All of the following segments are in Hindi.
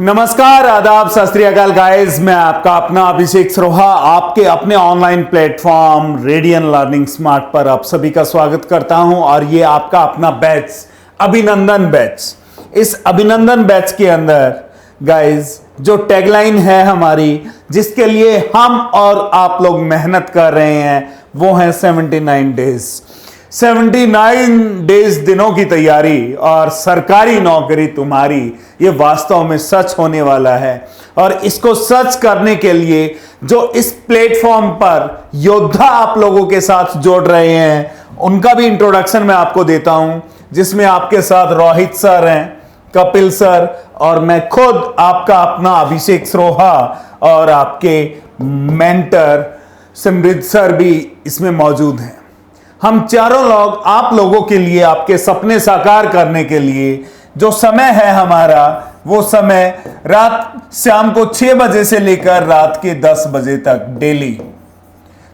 नमस्कार, आदाब, सत श्री अकाल गाइस। मैं आपका अपना अभिषेक सरोहा आपके अपने online platform radian learning smart पर आप सभी का स्वागत करता हूं। और ये आपका अपना बैच अभिनंदन बैच। इस अभिनंदन बैच के अंदर गाइस जो टैगलाइन है हमारी, जिसके लिए हम और आप लोग मेहनत कर रहे हैं, वो है 79 डेज। 79 डेज दिनों की तैयारी और सरकारी नौकरी तुम्हारी, ये वास्तव में सच होने वाला है। और इसको सच करने के लिए जो इस प्लेटफॉर्म पर योद्धा आप लोगों के साथ जोड़ रहे हैं, उनका भी इंट्रोडक्शन मैं आपको देता हूं, जिसमें आपके साथ रोहित सर हैं, कपिल सर और मैं खुद आपका अपना अभिषेक सरोहा और आपके मेंटर सिमृत सर भी इसमें मौजूद हैं। हम चारों लोग आप लोगों के लिए, आपके सपने साकार करने के लिए जो समय है हमारा, वो समय रात शाम को 6 बजे से लेकर रात के 10 बजे तक डेली।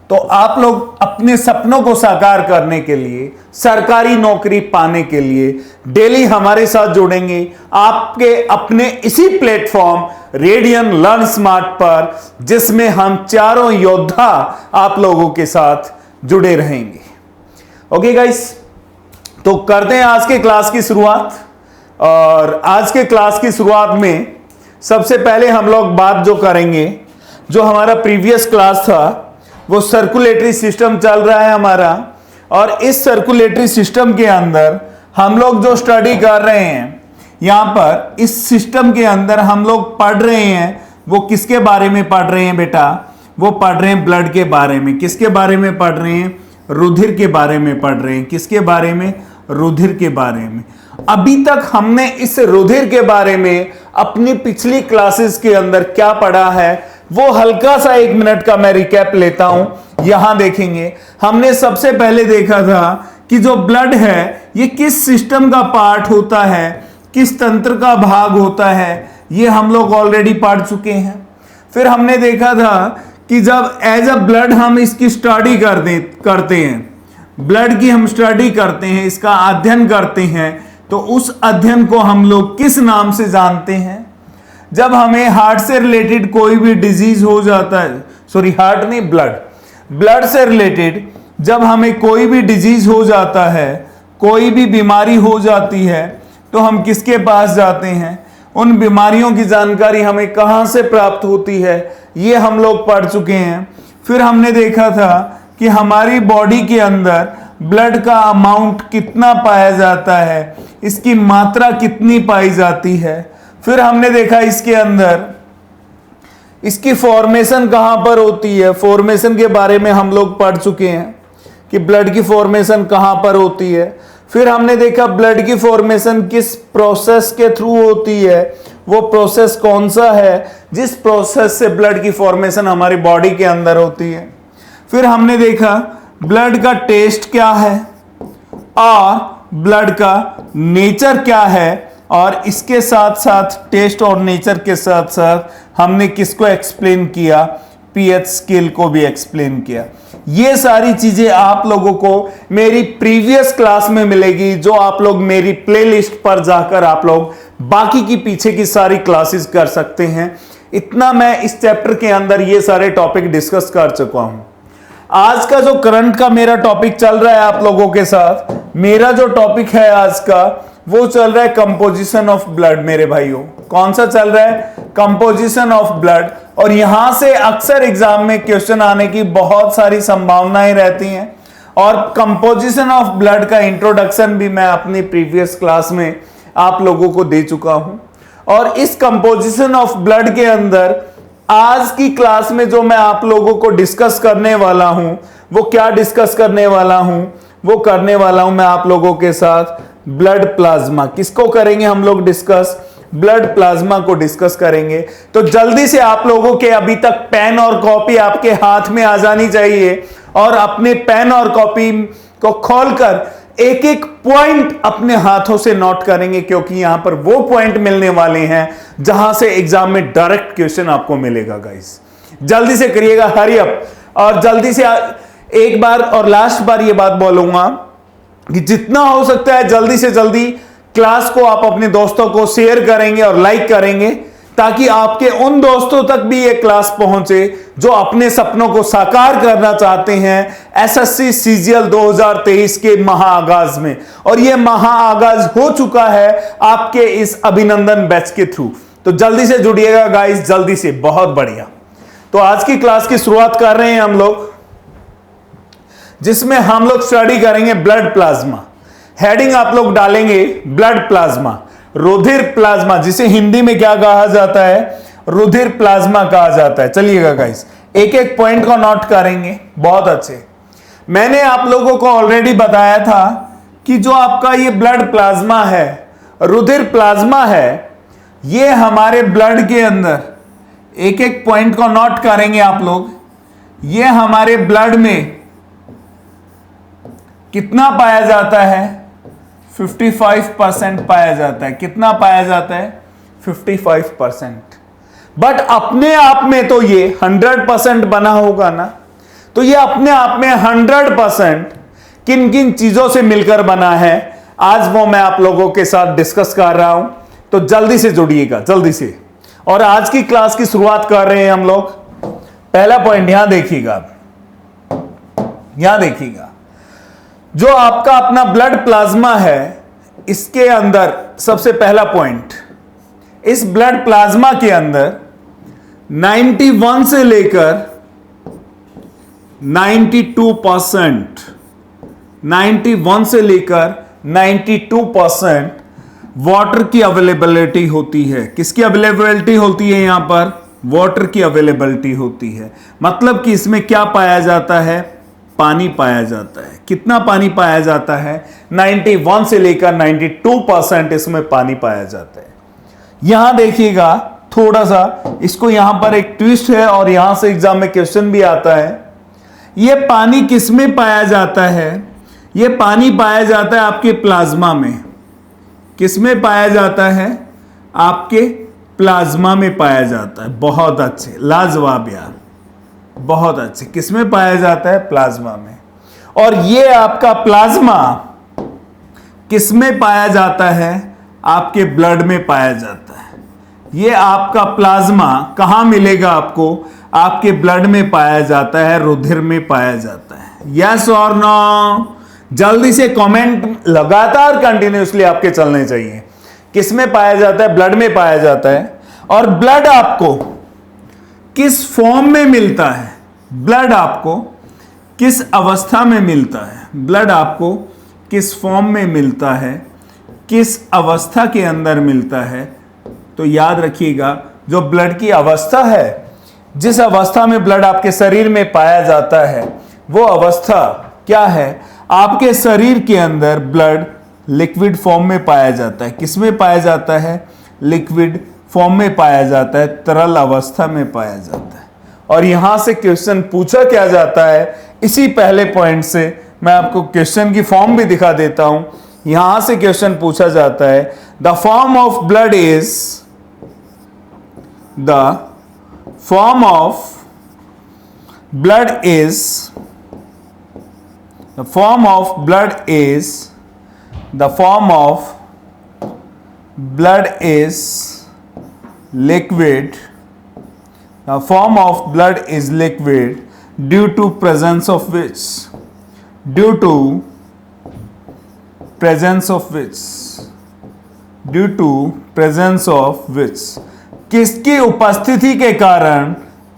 तो आप लोग अपने सपनों को साकार करने के लिए, सरकारी नौकरी पाने के लिए डेली हमारे साथ जुड़ेंगे आपके अपने इसी प्लेटफॉर्म रेडियन लर्न स्मार्ट पर, जिसमें हम चारों योद्धा आप लोगों के साथ जुड़े रहेंगे। ओके गाइस, तो करते हैं आज के क्लास की शुरुआत। और आज के क्लास की शुरुआत में सबसे पहले हम लोग बात जो करेंगे, जो हमारा प्रीवियस क्लास था, वो सर्कुलेटरी सिस्टम चल रहा है हमारा। और इस सर्कुलेटरी सिस्टम के अंदर हम लोग जो स्टडी कर रहे हैं, यहां पर इस सिस्टम के अंदर हम लोग पढ़ रहे हैं, वो किसके बारे में पढ़ रहे हैं बेटा? वो पढ़ रहे हैं ब्लड के बारे में। किसके बारे में पढ़ रहे हैं? रुधिर के बारे में पढ़ रहे हैं। किसके बारे में? रुधिर के बारे में। अभी तक हमने इस रुधिर के बारे में अपनी पिछली क्लासेस के अंदर क्या पढ़ा है, वो हल्का सा 1 मिनट का मैं रिकैप लेता हूं। यहां देखेंगे, हमने सबसे पहले देखा था कि जो ब्लड है ये किस सिस्टम का पार्ट होता है, किस तंत्र का भाग होता है, ये हम लोग ऑलरेडी पढ़ चुके हैं। फिर हमने देखा था कि जब एज अ ब्लड हम इसकी स्टडी करते हैं, ब्लड की हम स्टडी करते हैं, इसका अध्ययन करते हैं, तो उस अध्ययन को हम लोग किस नाम से जानते हैं? जब हमें हार्ट से रिलेटेड कोई भी डिजीज हो जाता है, सॉरी हार्ट नहीं, ब्लड से रिलेटेड जब हमें कोई भी डिजीज हो जाता है, कोई भी बीमारी हो जाती है, तो हम किसके पास जाते हैं? उन बीमारियों की जानकारी हमें कहां से प्राप्त होती है, ये हम लोग पढ़ चुके हैं। फिर हमने देखा था कि हमारी बॉडी के अंदर ब्लड का अमाउंट कितना पाया जाता है, इसकी मात्रा कितनी पाई जाती है। फिर हमने देखा इसके अंदर इसकी फॉर्मेशन कहां पर होती है, फॉर्मेशन के बारे में हम लोग पढ़ चुके हैं कि ब्लड की फॉर्मेशन कहां पर होती है। फिर हमने देखा ब्लड की फॉर्मेशन किस प्रोसेस के थ्रू होती है, वो प्रोसेस कौन सा है जिस प्रोसेस से ब्लड की फॉर्मेशन हमारी बॉडी के अंदर होती है। फिर हमने देखा ब्लड का टेस्ट क्या है और ब्लड का नेचर क्या है, और इसके साथ साथ टेस्ट और नेचर के साथ साथ हमने किसको एक्सप्लेन किया? पीएच स्केल को भी एक्सप्लेन किया। ये सारी चीजें आप लोगों को मेरी प्रीवियस क्लास में मिलेगी, जो आप लोग मेरी प्लेलिस्ट पर जाकर आप लोग बाकी की पीछे की सारी क्लासेस कर सकते हैं। इतना मैं इस चैप्टर के अंदर ये सारे टॉपिक डिस्कस कर चुका हूं। आज का जो करंट का मेरा टॉपिक चल रहा है आप लोगों के साथ, मेरा जो टॉपिक है आज का, वो चल रहा है कंपोजिशन ऑफ ब्लड। मेरे भाइयों, कौन सा चल रहा है? Composition of blood. और यहां से अक्सर एग्जाम में क्वेश्चन आने की बहुत सारी संभावनाएं रहती हैं। और कंपोजिशन ऑफ ब्लड का इंट्रोडक्शन भी मैं अपनी प्रीवियस क्लास में आप लोगों को दे चुका हूं। और इस कंपोजिशन ऑफ ब्लड के अंदर आज की क्लास में जो मैं आप लोगों को डिस्कस करने वाला हूं, वो क्या डिस्कस करने वाला हूं? वो करने वाला हूं मैं आप लोगों के साथ ब्लड प्लाज्मा। किसको करेंगे हम लोग डिस्कस? ब्लड प्लाज्मा को डिस्कस करेंगे। तो जल्दी से आप लोगों के अभी तक पेन और कॉपी आपके हाथ में आ जानी चाहिए, और अपने पेन और कॉपी को खोलकर एक एक पॉइंट अपने हाथों से नोट करेंगे, क्योंकि यहां पर वो पॉइंट मिलने वाले हैं जहां से एग्जाम में डायरेक्ट क्वेश्चन आपको मिलेगा। गाइस जल्दी से करिएगा, हरी अप। और जल्दी से एक बार और लास्ट बार ये बात बोलूंगा कि जितना हो सकता है जल्दी से जल्दी क्लास को आप अपने दोस्तों को शेयर करेंगे और लाइक करेंगे, ताकि आपके उन दोस्तों तक भी ये क्लास पहुंचे जो अपने सपनों को साकार करना चाहते हैं एसएससी सीजीएल 2023 के महाआगाज में। और ये महाआगाज हो चुका है आपके इस अभिनंदन बैच के थ्रू। तो जल्दी से जुड़िएगा गाइस, जल्दी से, बहुत बढ़िया। तो आज की क्लास की शुरुआत कर रहे हैं हम लोग, जिसमें हम लोग स्टडी करेंगे ब्लड प्लाज्मा। हेडिंग आप लोग डालेंगे ब्लड प्लाज्मा, रुधिर प्लाज्मा, जिसे हिंदी में क्या कहा जाता है, रुधिर प्लाज्मा कहा जाता है। चलिएगा गाइस, एक एक पॉइंट को नोट करेंगे। बहुत अच्छे। मैंने आप लोगों को ऑलरेडी बताया था कि जो आपका ये ब्लड प्लाज्मा है, रुधिर प्लाज्मा है, ये हमारे ब्लड के अंदर, एक एक पॉइंट को नोट करेंगे आप लोग, ये हमारे ब्लड में कितना पाया जाता है, 55% पाया जाता है। कितना पाया जाता है, 55%। बट अपने आप में तो ये 100% बना होगा ना। तो ये अपने आप में 100% किन किन चीजों से मिलकर बना है, आज वो मैं आप लोगों के साथ डिस्कस कर रहा हूं। तो जल्दी से जुड़िएगा, जल्दी से। और आज की क्लास की शुरुआत कर रहे हैं हम लोग। पहला पॉइंट यहां देखिएगा, यहां देखिएगा, जो आपका अपना ब्लड प्लाज्मा है, इसके अंदर सबसे पहला पॉइंट, इस ब्लड प्लाज्मा के अंदर 91 से लेकर 92%, 91 से लेकर 92% वाटर की अवेलेबिलिटी होती है। किसकी अवेलेबिलिटी होती है, यहां पर वाटर की अवेलेबिलिटी होती है। मतलब कि इसमें क्या पाया जाता है, पानी पाया जाता है। कितना पानी पाया जाता है, 91 से लेकर 92% इसमें पानी पाया जाता है। यहां देखिएगा थोड़ा सा, इसको यहां पर एक ट्विस्ट है और यहां से एग्जाम में क्वेश्चन भी आता है। यह पानी किसमें पाया जाता है, यह पानी पाया जाता है आपके प्लाज्मा में। किसमें पाया जाता है, आपके प्लाज्मा में पाया जाता है। बहुत अच्छे, लाजवाब यार, बहुत अच्छे। किसमें पाया जाता है, प्लाज्मा में। और ये आपका प्लाज्मा किसमें पाया जाता है, आपके ब्लड में पाया जाता है। ये आपका प्लाज्मा कहां मिलेगा आपको, आपके ब्लड में पाया जाता है, रुधिर में पाया जाता है। यस और नो, जल्दी से कमेंट लगातार कंटिन्यूअसली आपके चलने चाहिए। किसमें पाया जाता है, ब्लड में पाया जाता है। और ब्लड आपको किस फॉर्म में मिलता है, ब्लड आपको किस अवस्था में मिलता है, ब्लड आपको किस फॉर्म में मिलता है, किस अवस्था के अंदर मिलता है। तो याद रखिएगा, जो ब्लड की अवस्था है, जिस अवस्था में ब्लड आपके शरीर में पाया जाता है, वो अवस्था क्या है, आपके शरीर के अंदर ब्लड लिक्विड फॉर्म में पाया जाता है। किसमें पाया जाता है, लिक्विड फॉर्म में पाया जाता है, तरल अवस्था में पाया जाता है। और यहां से क्वेश्चन पूछा क्या जाता है, इसी पहले पॉइंट से मैं आपको क्वेश्चन की फॉर्म भी दिखा देता हूं। यहां से क्वेश्चन पूछा जाता है, the form of blood is, the form of blood is, the form of blood is, the form of blood is liquid. The form of blood is liquid due to presence of which, due to presence of which, due to presence of which, किसकी उपस्थिति के कारण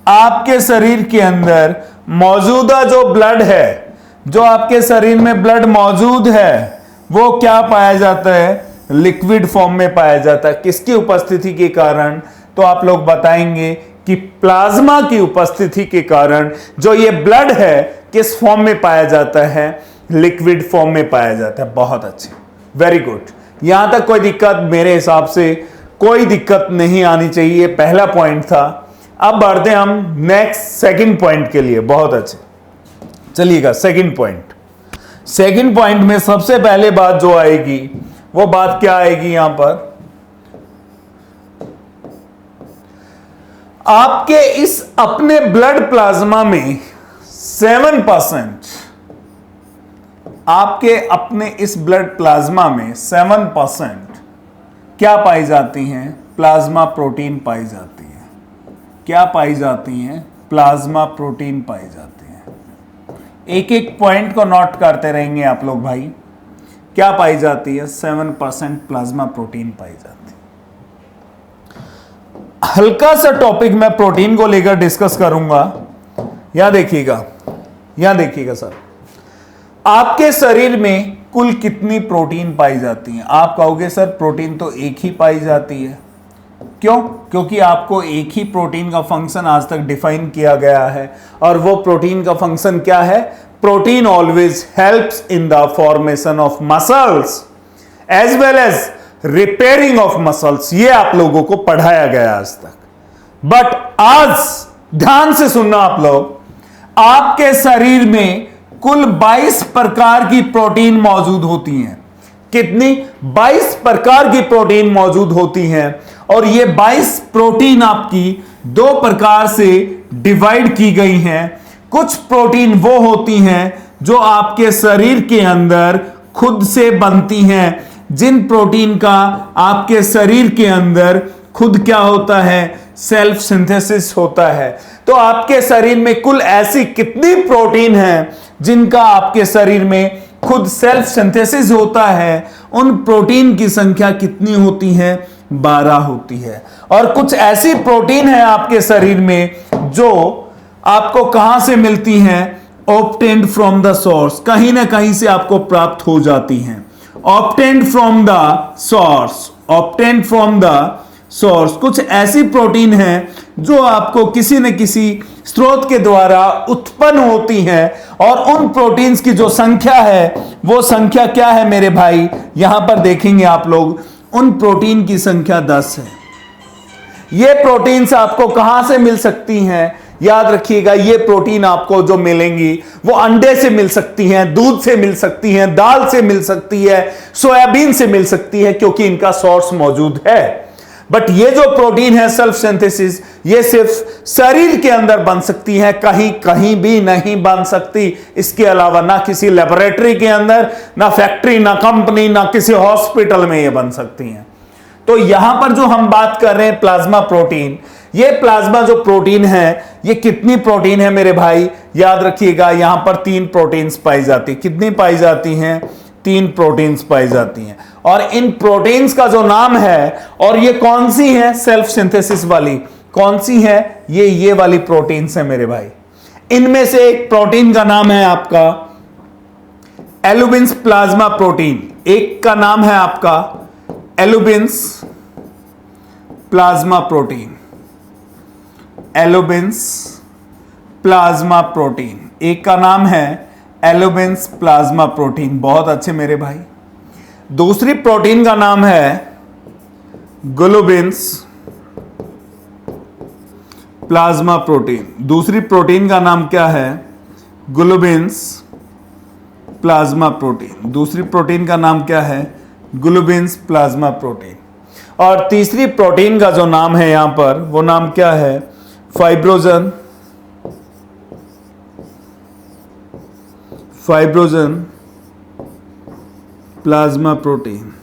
आपके शरीर के अंदर मौजूदा जो ब्लड है, जो आपके शरीर में ब्लड मौजूद है, वो क्या पाया जाता है, लिक्विड फॉर्म में पाया जाता है। किसकी उपस्थिति के कारण, तो आप लोग बताएंगे कि प्लाज्मा की उपस्थिति के कारण जो ये ब्लड है किस फॉर्म में पाया जाता है, लिक्विड फॉर्म में पाया जाता है। बहुत अच्छे, वेरी गुड। यहां तक कोई दिक्कत, मेरे हिसाब से कोई दिक्कत नहीं आनी चाहिए। पहला पॉइंट था। अब बढ़ते हम नेक्स्ट सेकंड पॉइंट के लिए। बहुत अच्छे, चलिएगा सेकंड पॉइंट। सेकंड पॉइंट में सबसे पहले बात जो आएगी, वो बात क्या आएगी, यहां पर आपके इस अपने ब्लड प्लाज्मा में 7%, आपके अपने इस ब्लड प्लाज्मा में 7% क्या पाई जाती हैं, प्लाज्मा प्रोटीन पाई जाती है। क्या पाई जाती हैं? प्लाज्मा प्रोटीन पाई जाती हैं। एक एक पॉइंट को नोट करते रहेंगे आप लोग भाई। क्या पाई जाती है? 7% प्लाज्मा प्रोटीन पाई जाती है। हल्का सा टॉपिक मैं प्रोटीन को लेकर डिस्कस करूंगा। यहां देखिएगा सर, आपके शरीर में कुल कितनी प्रोटीन पाई जाती है? आप कहोगे सर प्रोटीन तो एक ही पाई जाती है। क्यों? क्योंकि आपको एक ही प्रोटीन का फंक्शन आज तक डिफाइन किया गया है, और वो प्रोटीन का फंक्शन क्या है? Protein always helps in the formation of muscles as well as repairing of muscles. ये आप लोगों को पढ़ाया गया आज तक। बट आज ध्यान से सुनना आप लोग, आपके शरीर में कुल 22 प्रकार की प्रोटीन मौजूद होती हैं। कितनी? 22 प्रकार की प्रोटीन मौजूद होती हैं, और ये 22 प्रोटीन आपकी दो प्रकार से डिवाइड की गई हैं। कुछ प्रोटीन वो होती हैं जो आपके शरीर के अंदर खुद से बनती हैं, जिन प्रोटीन का आपके शरीर के अंदर खुद क्या होता है? सेल्फ सिंथेसिस होता है। तो आपके शरीर में कुल ऐसी कितनी प्रोटीन है जिनका आपके शरीर में खुद सेल्फ सिंथेसिस होता है? उन प्रोटीन की संख्या कितनी होती है? 12 होती है। और कुछ ऐसी प्रोटीन है आपके शरीर में जो आपको कहां से मिलती हैं? ऑब्टेन्ड फ्रॉम द सोर्स, कहीं ना कहीं से आपको प्राप्त हो जाती हैं। Obtained from the source, obtained from the source. कुछ ऐसी प्रोटीन है जो आपको किसी न किसी स्रोत के द्वारा उत्पन्न होती है, और उन प्रोटीन्स की जो संख्या है वो संख्या क्या है मेरे भाई? यहां पर देखेंगे आप लोग, उन प्रोटीन की संख्या 10 है। ये प्रोटीन्स आपको कहां से मिल सकती हैं? याद रखिएगा, ये प्रोटीन आपको जो मिलेंगी वो अंडे से मिल सकती हैं, दूध से मिल सकती हैं, दाल से मिल सकती है, सोयाबीन से मिल सकती है, क्योंकि इनका सोर्स मौजूद है। बट ये जो प्रोटीन है सेल्फ सिंथेसिस, ये सिर्फ शरीर के अंदर बन सकती है, कहीं कहीं भी नहीं बन सकती। इसके अलावा ना किसी लेबोरेटरी के अंदर, ना फैक्ट्री, ना कंपनी, ना किसी हॉस्पिटल में ये बन सकती हैं। तो यहां पर जो हम बात कर रहे हैं प्लाज्मा प्रोटीन, ये प्लाज्मा जो प्रोटीन है, ये कितनी प्रोटीन है मेरे भाई? याद रखिएगा, यहां पर 3 प्रोटीन्स पाई जाती। कितनी पाई जाती हैं? 3 प्रोटीन्स पाई जाती हैं। और इन प्रोटीन्स का जो नाम है, और ये कौन सी है? सेल्फ सिंथेसिस वाली। कौन सी है? ये वाली प्रोटीन्स है मेरे भाई। इनमें से एक प्रोटीन का नाम है आपका एल्ब्यूमिन प्लाज्मा प्रोटीन। एक का नाम है आपका albumin plasma protein, albumin plasma protein. एक का नाम है एल्ब्यूमिन प्लाज्मा प्रोटीन। बहुत अच्छे मेरे भाई। दूसरी प्रोटीन का नाम है ग्लोबिन प्लाज्मा प्रोटीन। दूसरी प्रोटीन का नाम क्या है? Globin plasma protein. दूसरी प्रोटीन का नाम क्या है? Globin plasma protein. और तीसरी प्रोटीन का जो नाम है यहां पर, वो नाम क्या है? Fibrinogen plasma protein.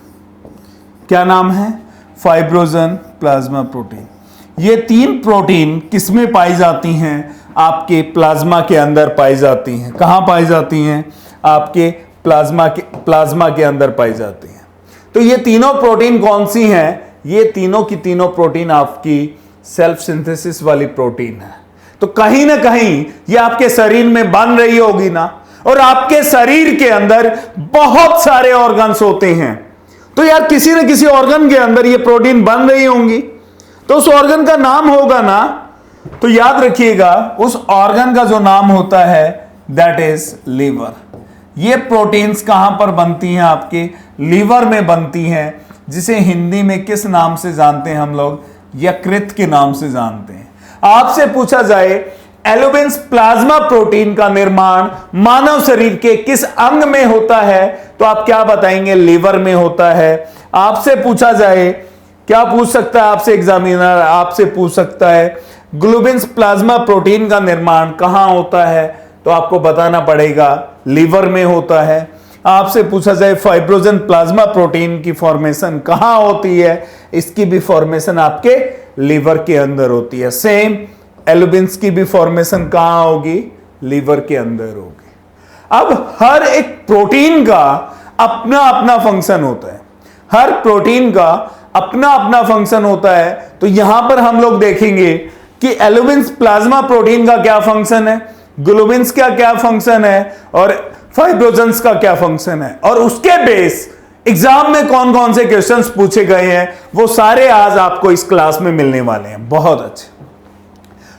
क्या नाम है? Fibrinogen plasma protein. ये 3 प्रोटीन किसमें पाई जाती हैं? आपके प्लाज्मा के अंदर पाई जाती हैं। कहां पाई जाती हैं? आपके प्लाज्मा के अंदर पाई जाती हैं। तो ये तीनों प्रोटीन कौन सी हैं? ये तीनों की तीनों प्रोटीन आपकी सेल्फ सिंथेसिस वाली प्रोटीन है। तो कहीं ना कहीं ये आपके शरीर में बन रही होगी ना, और आपके शरीर के अंदर बहुत सारे ऑर्गन्स होते हैं। तो यार किसी न किसी ऑर्गन के अंदर ये प्रोटीन बन रही होंगी, तो उस ऑर्गन का नाम होगा ना। तो याद रखिएगा, उस ऑर्गन का जो नाम होता है दैट इज लीवर। ये प्रोटीन्स कहां पर बनती हैं? आपके लीवर में बनती हैं, जिसे हिंदी में किस नाम से जानते हैं हम लोग? यकृत के नाम से जानते हैं। आपसे पूछा जाए एल्ब्यूमिन प्लाज्मा प्रोटीन का निर्माण मानव शरीर के किस अंग में होता है, तो आप क्या बताएंगे? लीवर में होता है। आपसे पूछा जाए, क्या पूछ सकता है आपसे एग्जामिनर? आपसे पूछ सकता है ग्लोबिन प्लाज्मा प्रोटीन का निर्माण कहां होता है, तो आपको बताना पड़ेगा लीवर में होता है। आपसे पूछा जाए फाइब्रोजन प्लाज्मा प्रोटीन की फॉर्मेशन कहां होती है, इसकी भी फॉर्मेशन आपके लीवर के अंदर होती है। सेम एल्ब्यूमिन की भी फॉर्मेशन कहां होगी, लीवर के अंदर होगी। अब हर एक प्रोटीन का अपना अपना फंक्शन होता है, हर प्रोटीन का अपना अपना फंक्शन होता है। तो यहां पर हम लोग देखेंगे कि एल्ब्यूमिन प्लाज्मा प्रोटीन का क्या फंक्शन है, ग्लोबिन्स का क्या फंक्शन है और फाइब्रोजन्स का क्या फंक्शन है, और उसके बेस एग्जाम में कौन कौन से क्वेश्चंस पूछे गए हैं वो सारे आज आपको इस क्लास में मिलने वाले हैं। बहुत अच्छे।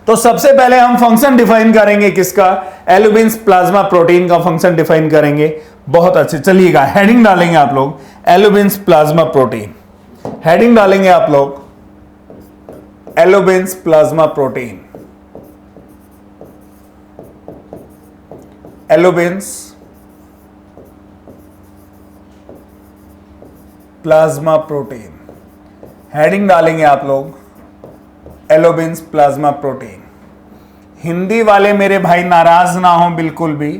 तो सबसे पहले हम फंक्शन डिफाइन करेंगे किसका, एल्ब्यूमिन प्लाज्मा प्रोटीन का फंक्शन डिफाइन करेंगे। बहुत अच्छे, चलिएगा हेडिंग डालेंगे आप लोग, एल्ब्यूमिन प्लाज्मा प्रोटीन। हेडिंग डालेंगे आप लोग, albumin plasma protein. Albumin plasma protein, heading डालेंगे आप लोग, एल्ब्यूमिन प्लाज्मा प्रोटीन। हिंदी वाले मेरे भाई नाराज ना हो बिल्कुल भी,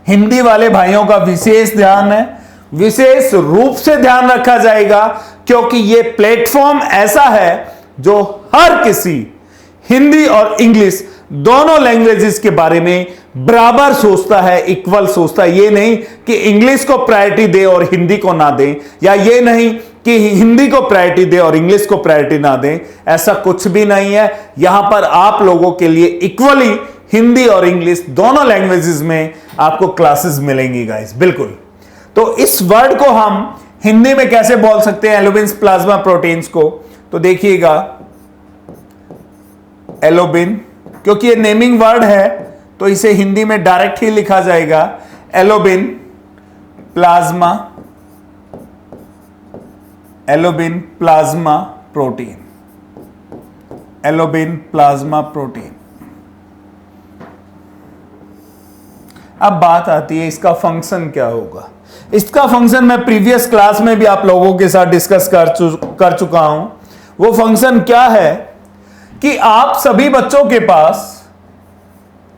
हिंदी वाले भाइयों का विशेष ध्यान है, विशेष रूप से ध्यान रखा जाएगा, क्योंकि यह प्लेटफॉर्म ऐसा है जो हर किसी हिंदी और इंग्लिश दोनों लैंग्वेजेस के बारे में बराबर सोचता है, इक्वल सोचता है। ये नहीं कि इंग्लिश को प्रायोरिटी दे और हिंदी को ना दे, या ये नहीं कि हिंदी को प्रायोरिटी दे और इंग्लिश को प्रायोरिटी ना दे, ऐसा कुछ भी नहीं है। यहां पर आप लोगों के लिए इक्वली हिंदी और इंग्लिश दोनों लैंग्वेजेस में आपको क्लासेस मिलेंगी गाइस, बिल्कुल। तो इस वर्ड को हम हिंदी में कैसे बोल सकते हैं, एल्ब्यूमिन प्लाज्मा प्रोटीन्स को, तो देखिएगा एल्ब्यूमिन, क्योंकि ये नेमिंग वर्ड है तो इसे हिंदी में डायरेक्ट ही लिखा जाएगा, albumin plasma, albumin plasma protein, albumin plasma protein. अब बात आती है इसका फंक्शन क्या होगा। इसका फंक्शन मैं प्रीवियस क्लास में भी आप लोगों के साथ डिस्कस कर चुका हूं। वो फंक्शन क्या है कि आप सभी बच्चों के पास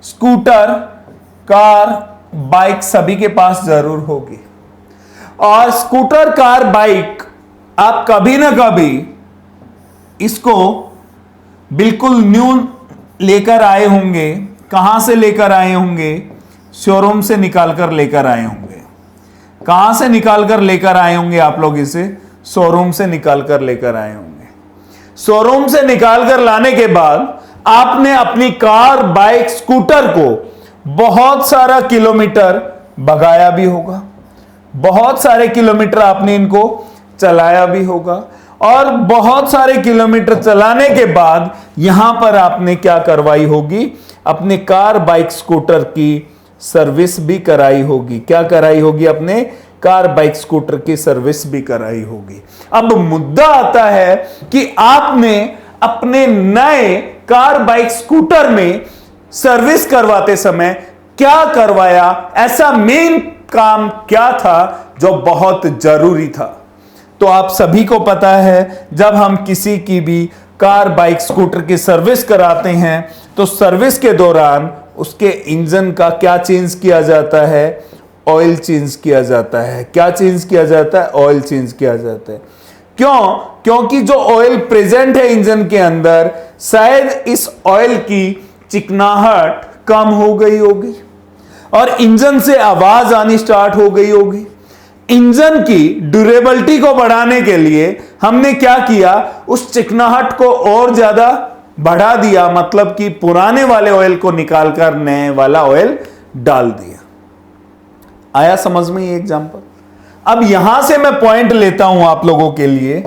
स्कूटर, कार, बाइक सभी के पास जरूर होगी, और स्कूटर, कार, बाइक आप कभी ना कभी इसको बिल्कुल न्यू लेकर आए होंगे। कहां से लेकर आए होंगे, शोरूम से निकाल कर लेकर आए होंगे। कहां से निकाल कर लेकर आए होंगे आप लोग इसे, शोरूम से निकाल कर लेकर आए होंगे। शोरूम से निकाल कर लाने के बाद आपने अपनी कार, बाइक, स्कूटर को बहुत सारा किलोमीटर भगाया भी होगा, बहुत सारे किलोमीटर आपने इनको चलाया भी होगा, और बहुत सारे किलोमीटर चलाने के बाद यहां पर आपने क्या करवाई होगी, अपने कार, बाइक, स्कूटर की सर्विस भी कराई होगी। क्या कराई होगी, अपने कार, बाइक, स्कूटर की सर्विस भी कराई होगी। अब मुद्दा आता है कि आपने अपने नए कार, बाइक, स्कूटर में सर्विस करवाते समय क्या करवाया, ऐसा मेन काम क्या था जो बहुत जरूरी था। तो आप सभी को पता है, जब हम किसी की भी कार, बाइक, स्कूटर की सर्विस कराते हैं तो सर्विस के दौरान उसके इंजन का क्या चेंज किया जाता है, ऑयल चेंज किया जाता है। क्या चेंज किया जाता है, ऑयल चेंज किया जाता है। क्यों? क्योंकि जो ऑयल प्रेजेंट है इंजन के अंदर, शायद इस ऑयल की चिकनाहट कम हो गई होगी और इंजन से आवाज आनी स्टार्ट हो गई होगी। इंजन की ड्यूरेबिलिटी को बढ़ाने के लिए हमने क्या किया, उस चिकनाहट को और ज्यादा बढ़ा दिया, मतलब कि पुराने वाले ऑयल को निकालकर नए वाला ऑयल डाल दिया। आया समझ में ये एग्जांपल? अब यहां से मैं पॉइंट लेता हूं आप लोगों के लिए,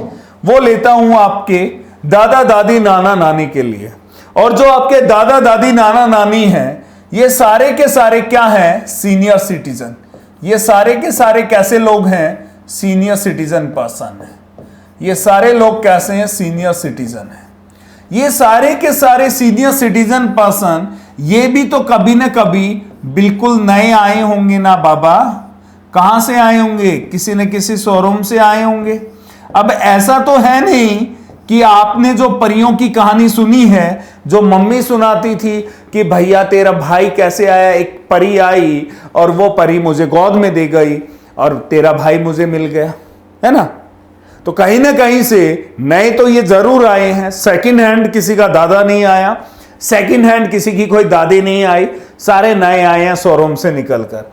वो लेता हूं आपके दादा दादी नाना नानी के लिए। और जो आपके दादा दादी नाना नानी हैं, ये सारे के सारे क्या हैं, सीनियर सिटीजन। ये सारे के सारे कैसे लोग हैं, सीनियर सिटीजन पर्सन है। ये सारे लोग कैसे हैं, सीनियर सिटीजन है। ये सारे के सारे सीनियर सिटीजन पर्सन, ये भी तो कभी ना कभी बिल्कुल नए आए होंगे ना बाबा। कहां से आए होंगे, किसी न किसी शोरूम से आए होंगे। अब ऐसा तो है नहीं कि आपने जो परियों की कहानी सुनी है, जो मम्मी सुनाती थी कि भैया तेरा भाई कैसे आया, एक परी आई और वो परी मुझे गोद में दे गई। और तेरा भाई मुझे मिल गया, है ना। तो कहीं ना कहीं से नए तो ये जरूर आए हैं, सेकंड हैंड किसी का दादा नहीं आया, सेकंड हैंड किसी की कोई दादी नहीं आई, सारे नए आए हैं शोरूम से निकलकर।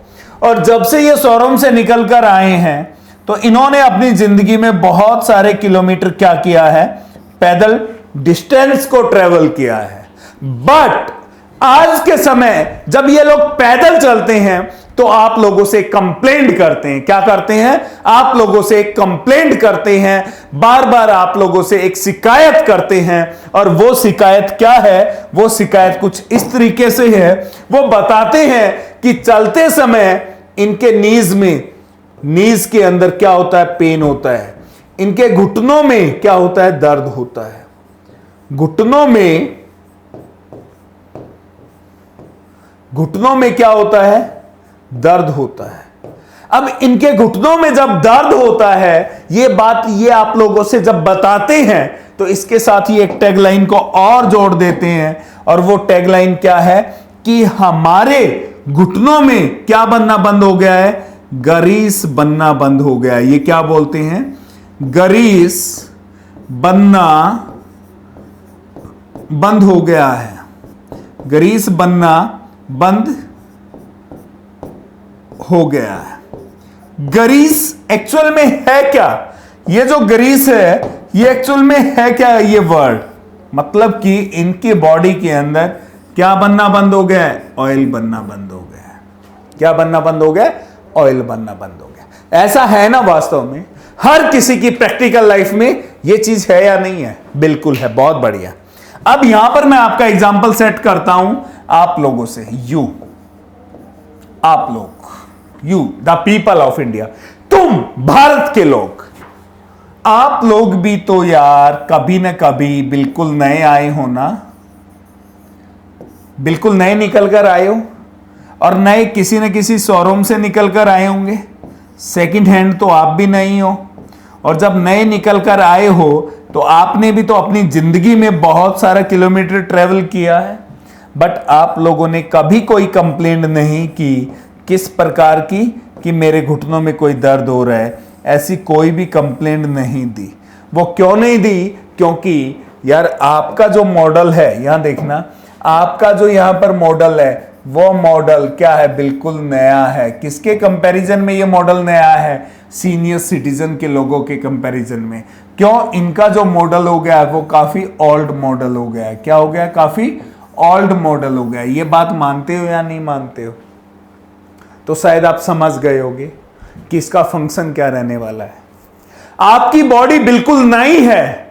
और जब से ये शोरूम से निकलकर आए हैं तो इन्होंने अपनी जिंदगी में बहुत सारे किलोमीटर क्या किया है, पैदल डिस्टेंस को ट्रेवल किया है। बट आज के समय जब ये लोग पैदल चलते हैं तो आप लोगों से कंप्लेंट करते हैं। क्या करते हैं? आप लोगों से कंप्लेंट करते हैं, बार बार आप लोगों से एक शिकायत करते हैं। और वो शिकायत क्या है? वो शिकायत कुछ इस तरीके से है, वो बताते हैं कि चलते समय इनके नीज के अंदर क्या होता है, पेन होता है, इनके घुटनों में क्या होता है, दर्द होता है, घुटनों में क्या होता है, दर्द होता है। अब इनके घुटनों में जब दर्द होता है, ये बात ये आप लोगों से जब बताते हैं तो इसके साथ ही एक टैगलाइन को और जोड़ देते हैं। और वो टैगलाइन क्या है कि हमारे घुटनों में क्या बनना बंद हो गया है, ग्रीस बनना बंद हो गया है। ये क्या बोलते हैं, ग्रीस बनना बंद हो गया है, ग्रीस बनना बंद हो गया है। ग्रीस एक्चुअल में है क्या? ये जो ग्रीस है ये एक्चुअल में है क्या? ये वर्ड मतलब कि इनकी बॉडी के अंदर क्या बनना बंद हो गया है, ऑयल बनना बंद हो गया है। क्या बनना बंद हो गया? ऑयल बनना बंद हो गया। ऐसा है ना वास्तव में हर किसी की प्रैक्टिकल लाइफ में ये चीज है या नहीं है? बिल्कुल है। बहुत बढ़िया। अब यहां पर मैं आपका एग्जाम्पल सेट करता हूं आप लोगों से। आप लोग, you the people of India, तुम भारत के लोग, आप लोग भी तो यार कभी ना कभी बिल्कुल नए आए हो ना, बिल्कुल नए निकल कर आए हो। और नए किसी न किसी शोरूम से निकल कर आए होंगे, सेकंड हैंड तो आप भी नहीं हो। और जब नए निकल कर आए हो तो आपने भी तो अपनी जिंदगी में बहुत सारा किलोमीटर ट्रेवल किया है। बट आप लोगों ने कभी कोई कंप्लेंट नहीं की किस प्रकार की कि मेरे घुटनों में कोई दर्द हो रहा है, ऐसी कोई भी कंप्लेंट नहीं दी। वो क्यों नहीं दी? क्योंकि यार आपका जो मॉडल है, यहां देखना, आपका जो यहां पर मॉडल है वो मॉडल क्या है, बिल्कुल नया है। किसके कंपैरिजन में ये मॉडल नया है? सीनियर सिटीजन के लोगों के कंपैरिजन में। क्यों? इनका जो मॉडल हो गया है वो काफी ओल्ड मॉडल हो गया है। क्या हो गया? काफी ओल्ड मॉडल हो गया है। ये बात मानते हो या नहीं मानते हो? तो शायद आप समझ गए होंगे कि इसका फंक्शन क्या रहने वाला है। आपकी बॉडी बिल्कुल नई है,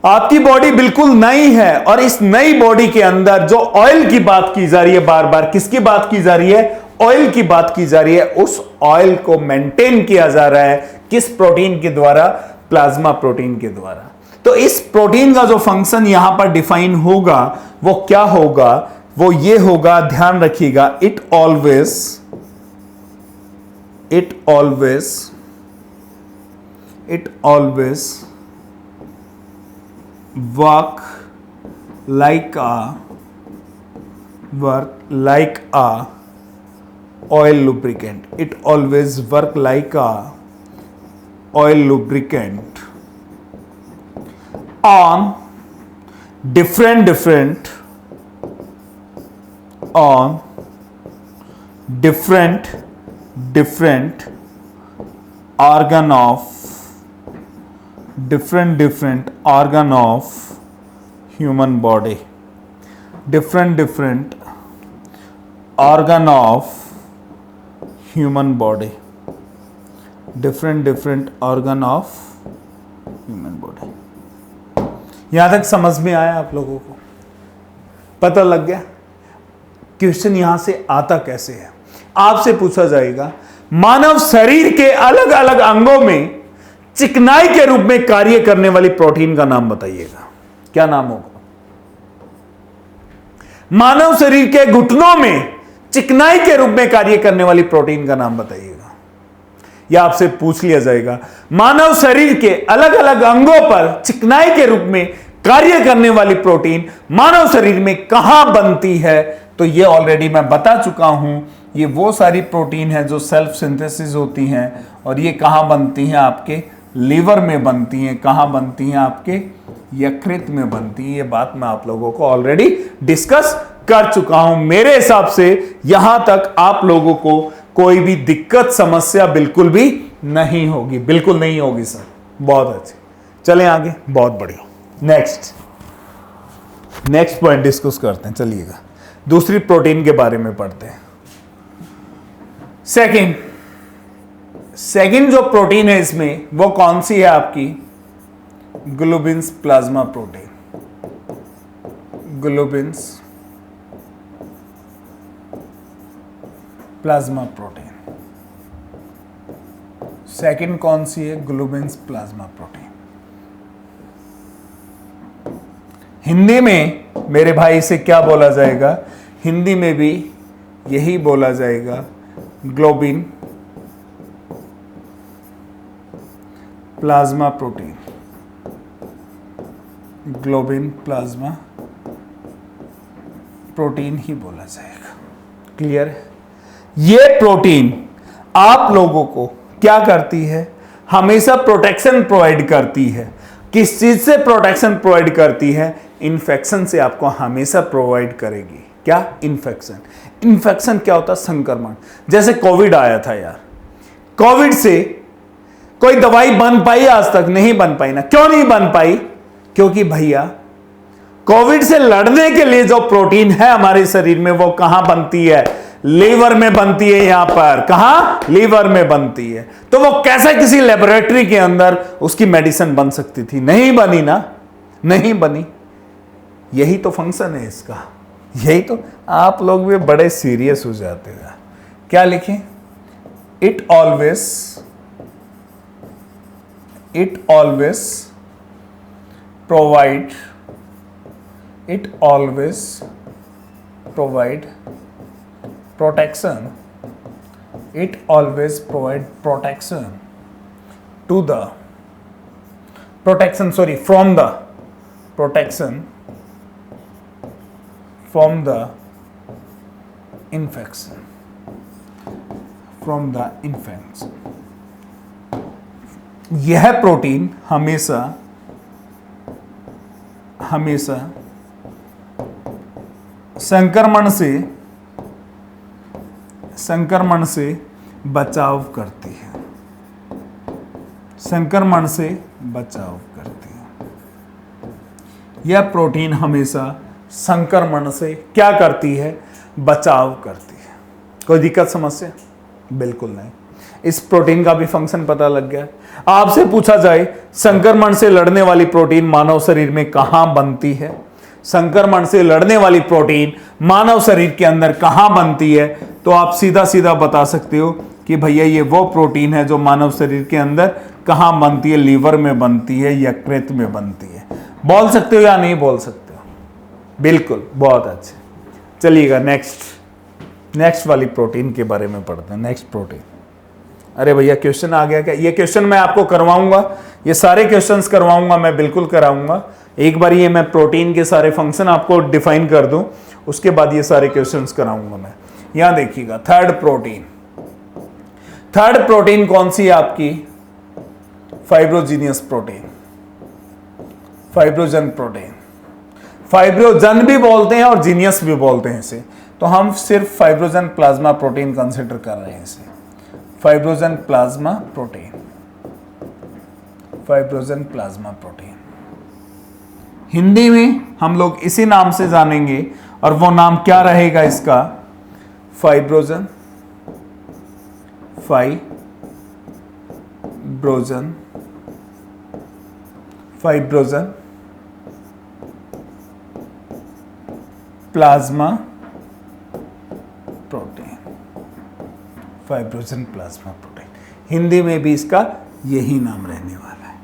आपकी बॉडी बिल्कुल नई है। और इस नई बॉडी के अंदर जो ऑयल की बात की जा रही है, बार बार किसकी बात की जा रही है? ऑयल की बात की जा रही है। उस ऑयल को मेंटेन किया जा रहा है किस प्रोटीन के द्वारा? प्लाज्मा प्रोटीन के द्वारा। तो इस प्रोटीन का जो फंक्शन यहां पर डिफाइन होगा वो क्या होगा? वो ये होगा, ध्यान रखिएगा, it always work like a oil lubricant. It always work like a oil lubricant on different organ of human body. Different organ of human body. यहां तक समझ में आया आप लोगों को? पता लग गया क्वेश्चन यहां से आता कैसे है? आपसे पूछा जाएगा मानव शरीर के अलग अलग अंगों में चिकनाई के रूप में कार्य करने वाली प्रोटीन का नाम बताइएगा। क्या नाम होगा? मानव शरीर के घुटनों में चिकनाई के रूप में कार्य करने वाली प्रोटीन का नाम बताइएगा। या आपसे पूछ लिया जाएगा मानव शरीर के अलग अलग अंगों पर चिकनाई के रूप में कार्य करने वाली प्रोटीन मानव शरीर में कहां बनती है? तो यह ऑलरेडी मैं बता चुका हूं, ये वो सारी प्रोटीन है जो सेल्फ सिंथेसिस होती हैं और ये कहाँ बनती हैं? आपके लीवर में बनती हैं। कहाँ बनती हैं? आपके यकृत में बनती है। ये बात मैं आप लोगों को ऑलरेडी डिस्कस कर चुका हूं। मेरे हिसाब से यहां तक आप लोगों को कोई भी दिक्कत समस्या बिल्कुल भी नहीं होगी, बिल्कुल नहीं होगी सर। बहुत अच्छे, चलें आगे। बहुत बढ़िया। नेक्स्ट पॉइंट डिस्कस करते हैं। चलिएगा दूसरी प्रोटीन के बारे में पढ़ते हैं। सेकंड जो प्रोटीन है इसमें वो कौन सी है? आपकी globins plasma protein. Globins plasma protein second कौन सी है? ग्लोबिन्स प्लाज्मा प्रोटीन। हिंदी में मेरे भाई से क्या बोला जाएगा? हिंदी में भी यही बोला जाएगा, globin plasma protein. Globin plasma protein ही बोला जाएगा। क्लियर है? ये प्रोटीन आप लोगों को क्या करती है? हमेशा प्रोटेक्शन प्रोवाइड करती है। किस चीज से प्रोटेक्शन प्रोवाइड करती है? इन्फेक्शन से आपको हमेशा प्रोवाइड करेगी। क्या? इन्फेक्शन। इन्फेक्शन क्या होता है? संक्रमण। जैसे कोविड आया था यार, कोविड से कोई दवाई बन पाई? आज तक नहीं बन पाई ना। क्यों नहीं बन पाई? क्योंकि भैया कोविड से लड़ने के लिए जो प्रोटीन है हमारे शरीर में वो कहां बनती है? लीवर में बनती है। यहां पर कहां? लीवर में बनती है। तो वो कैसे किसी लेबोरेटरी के अंदर उसकी मेडिसिन बन सकती थी? नहीं बनी ना, नहीं बनी। यही तो फंक्शन है इसका। यही तो आप लोग भी बड़े सीरियस हो जाते हैं। क्या लिखें? It always provide protection. It always provide protection to the protection, sorry, from the protection from the infection. यह प्रोटीन हमेशा संक्रमण से बचाव करती है। यह प्रोटीन हमेशा संक्रमण से क्या करती है? बचाव करती है। कोई दिक्कत समस्या? बिल्कुल नहीं। इस प्रोटीन का भी फंक्शन पता लग गया। आपसे पूछा जाए संक्रमण से लड़ने वाली प्रोटीन मानव शरीर में कहां बनती है? संक्रमण से लड़ने वाली प्रोटीन मानव शरीर के अंदर कहां बनती है? तो आप सीधा सीधा बता सकते हो कि भैया ये वो प्रोटीन है जो मानव शरीर के अंदर कहां बनती है? लीवर में बनती है, यकृत में बनती है। बोल सकते हो या नहीं बोल सकते हो? बिल्कुल, बहुत अच्छे। चलिएगा नेक्स्ट वाली प्रोटीन के बारे में पढ़ते हैं। Next protein. अरे भैया क्वेश्चन आ गया क्या? ये क्वेश्चन मैं आपको करवाऊंगा, ये सारे क्वेश्चंस करवाऊंगा मैं, बिल्कुल कराऊंगा। एक बार ये मैं प्रोटीन के सारे फंक्शन आपको डिफाइन कर दूं, उसके बाद ये सारे क्वेश्चंस कराऊंगा मैं। यहां देखिएगा थर्ड प्रोटीन कौन सी है आपकी? फाइब्रोजीनियस प्रोटीन, फाइब्रोजन प्रोटीन। फाइब्रोजन भी बोलते हैं और जीनियस भी बोलते हैं इसे, तो हम सिर्फ फाइब्रोजन प्लाज्मा प्रोटीन कंसिडर कर रहे हैं इसे। फाइब्रोजन प्लाज्मा प्रोटीन हिंदी में हम लोग इसी नाम से जानेंगे, और वो नाम क्या रहेगा इसका? Fibrinogen plasma protein. Fibrinogen plasma protein Hindi में भी इसका यही नाम रहने वाला है।